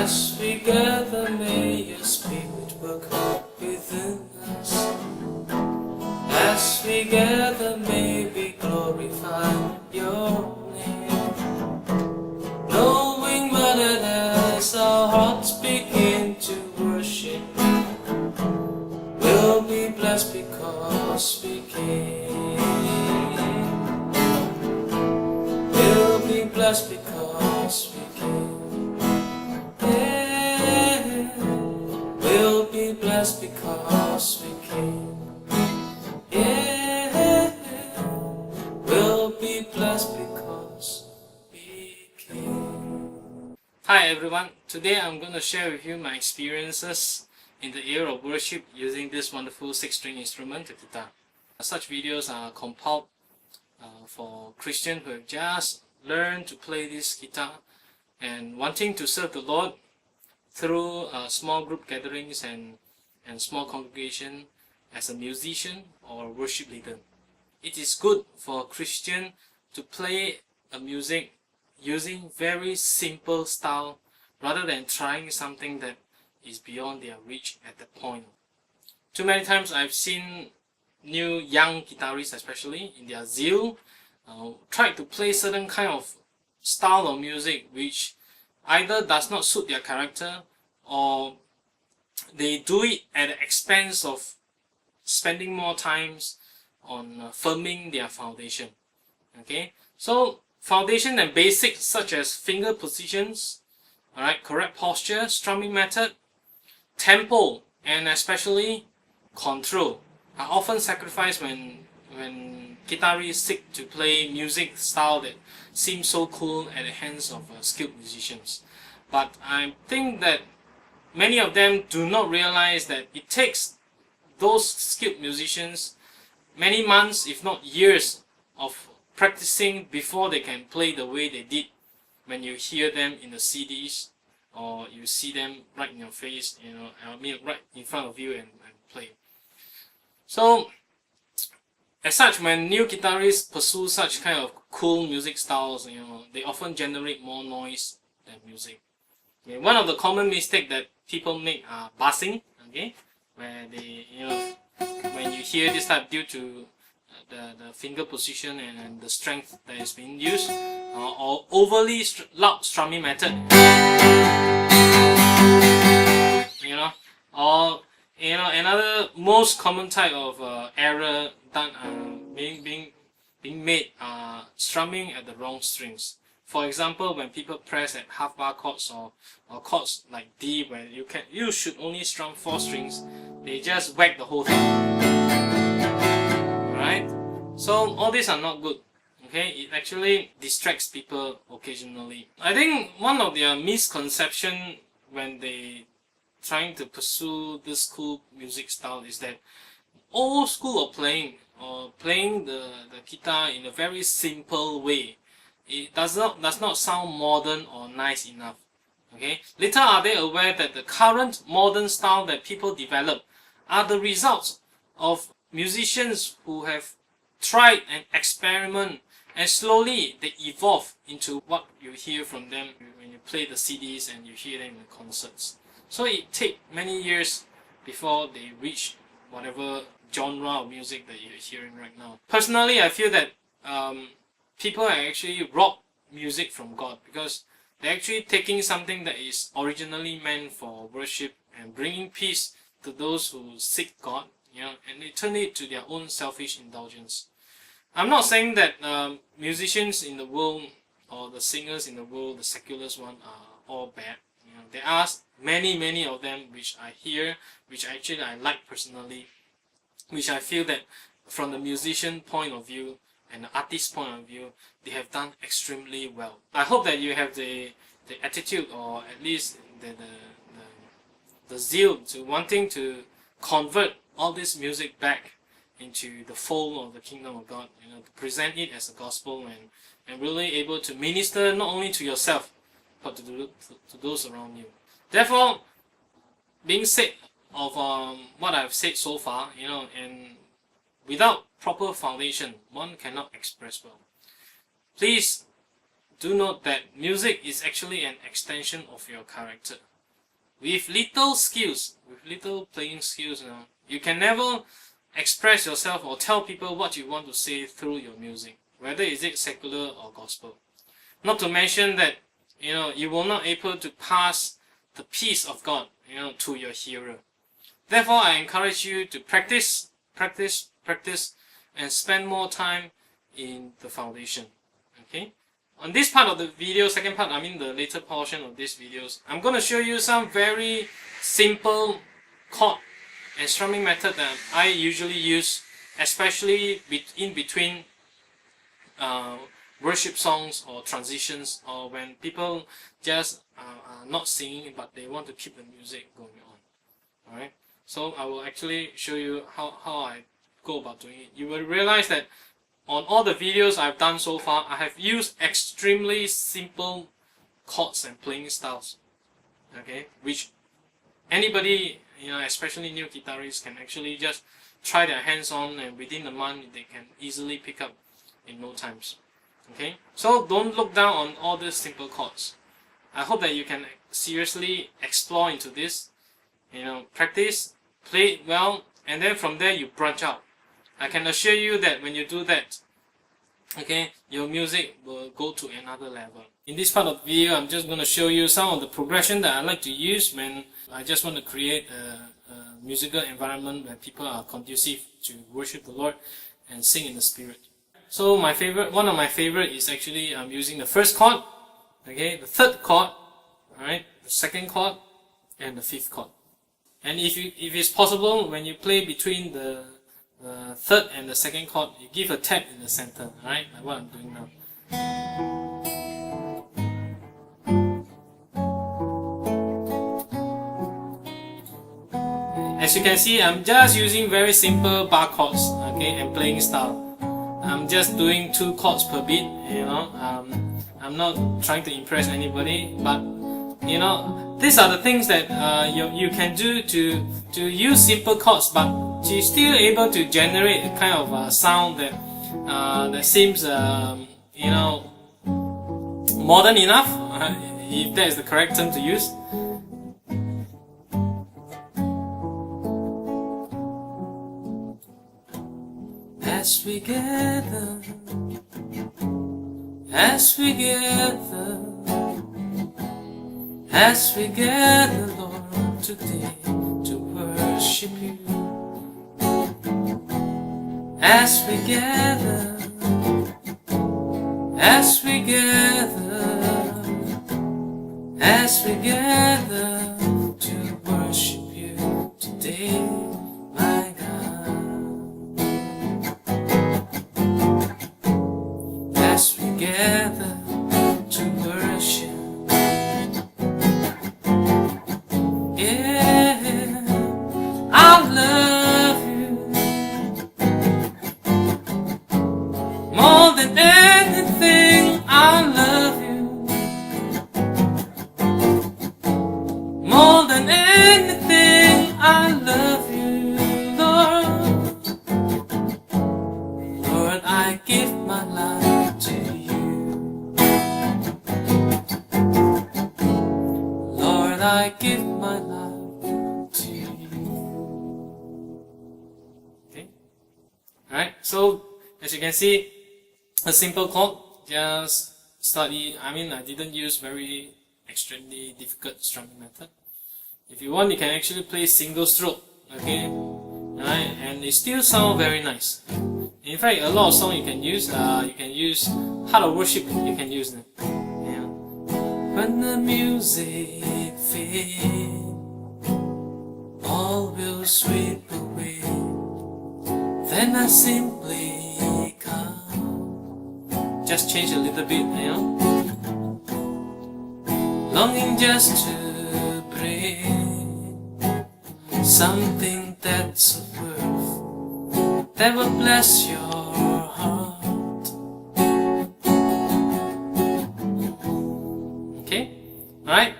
As we gather, may your spirit work within us. As we gather, may we glorify your name, knowing that as our hearts begin to worship, we'll be blessed because we came. We'll be blessed because we came. Yeah. We'll be blessed because we came. Yeah. We'll be blessed because we came. Hi everyone, today I'm going to share with you my experiences in the area of worship using this wonderful 6-string instrument, the guitar. Such videos are compiled for Christians who have just learned to play this guitar and wanting to serve the Lord through small group gatherings and small congregation as a musician or a worship leader. It is good for a Christian to play a music using very simple style rather than trying something that is beyond their reach at that point. Too many times I've seen new young guitarists, especially in their zeal, try to play certain kind of style of music which either does not suit their character or they do it at the expense of spending more times on firming their foundation. Okay, so foundation and basics such as finger positions, alright, correct posture, strumming method, tempo, and especially control are often sacrificed when guitarists seek to play music style that seems so cool at the hands of skilled musicians. But I think that many of them do not realize that it takes those skilled musicians many months, if not years, of practicing before they can play the way they did when you hear them in the CDs or you see them right in your face, right in front of you and play. So, as such, when new guitarists pursue such kind of cool music styles, they often generate more noise than music. Okay, one of the common mistakes that people make are bassing. Okay, where they, when you hear this type due to the finger position and the strength that is being used, or overly loud strumming method, or another most common type of error done being made strumming at the wrong strings. For example, when people press at half bar chords or chords like D, where you should only strum 4 strings, they just whack the whole thing. Alright? So all these are not good. Okay, it actually distracts people occasionally. I think one of their misconception when they trying to pursue this cool music style is that old school of playing or playing the guitar in a very simple way, it does not sound modern or nice enough. Okay, little are they aware that the current modern style that people develop are the results of musicians who have tried and experiment, and slowly they evolve into what you hear from them when you play the CDs and you hear them in the concerts. So it takes many years before they reach whatever genre of music that you're hearing right now. Personally, I feel that people are actually rob music from God, because they're actually taking something that is originally meant for worship and bringing peace to those who seek God, and they turn it to their own selfish indulgence. I'm not saying that musicians in the world or the singers in the world, the secular one, are all bad. There are many of them which I hear, which actually I like personally, which I feel that from the musician point of view and the artist point of view, they have done extremely well. I hope that you have the attitude, or at least the zeal to wanting to convert all this music back into the fold of the kingdom of God, to present it as a gospel and really able to minister not only to yourself but to those around you. Therefore, being said of what I've said so far, and without proper foundation, one cannot express well. Please do note that music is actually an extension of your character. With little skills, with little playing skills, you can never express yourself or tell people what you want to say through your music, whether is it secular or gospel. Not to mention that you will not able to pass the peace of God to your hearer. Therefore, I encourage you to practice, and spend more time in the foundation. Okay. On this part of the video, second part, I mean the later portion of these videos, I'm going to show you some very simple chord and strumming method that I usually use, especially in between worship songs or transitions, or when people just are not singing but they want to keep the music going on. Alright, so I will actually show you how I go about doing it. You will realize that on all the videos I've done so far, I have used extremely simple chords and playing styles, okay, which anybody, especially new guitarists, can actually just try their hands on, and within a month they can easily pick up in no times. Okay, so don't look down on all these simple chords. I hope that you can seriously explore into this, practice, play it well, and then from there you branch out. I can assure you that when you do that, okay, your music will go to another level. In this part of the video, I'm just going to show you some of the progression that I like to use when I just want to create a musical environment where people are conducive to worship the Lord and sing in the Spirit. So one of my favorite is actually I'm using the first chord, okay, the third chord, alright, the second chord, and the fifth chord. And if it's possible, when you play between the third and the second chord, you give a tap in the center, alright, like what I'm doing now. As you can see, I'm just using very simple bar chords, okay, and playing style. I'm just doing 2 chords per beat, I'm not trying to impress anybody, but these are the things that you can do to use simple chords, but you're still able to generate a kind of sound that seems modern enough, if that is the correct term to use. As we gather, Lord, today to worship you. As we gather, to worship you today, my God. As we gather to worship, yeah, I love you more than anything. I love you more than anything. I love you, Lord. Lord, I give my life to you. Lord, I give my life to you. Okay. Alright, so as you can see, a simple chord, just study. I didn't use very extremely difficult strumming method. If you want, you can actually play single stroke, okay, right, and it still sounds very nice. In fact, a lot of songs you can use Heart of Worship, you can use them. Yeah. When the music fades, all will sweep away. Then I simply come, just change a little bit, longing just to bring something that's of worth, that will bless your